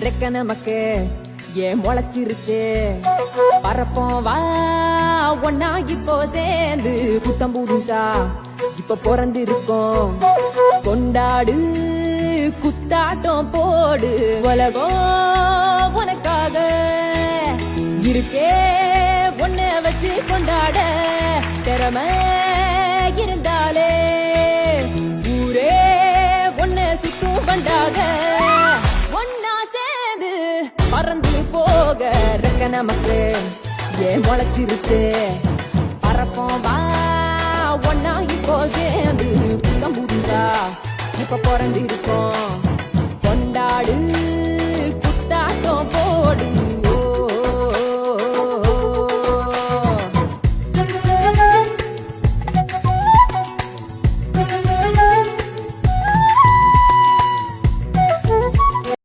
ரெக்க நமக்கு ஏன் முளைச்சிருச்சு பரப்போம் வா ஒன்னா இப்போ சேர்ந்து புத்தம் புதுசா இப்ப பிறந்து இருக்கோம் கொண்டாடு குத்தாட்டம் போடு உலகம் உனக்காக இருக்கே ஒன்ன வச்சு கொண்டாட திறமை இருந்தாலே ஊரே ஒன்ன சுத்தும் பண்டாக ஒன்னா சேர்ந்து பறந்து போக ரெக்க நமக்கு ஏன் முளைச்சிருச்சு பறப்போம் வா ஒன்னா இப்போ சேர்ந்து புத்தம் புதுசா இப்ப பிறந்து இருக்கோம் கொண்டாடு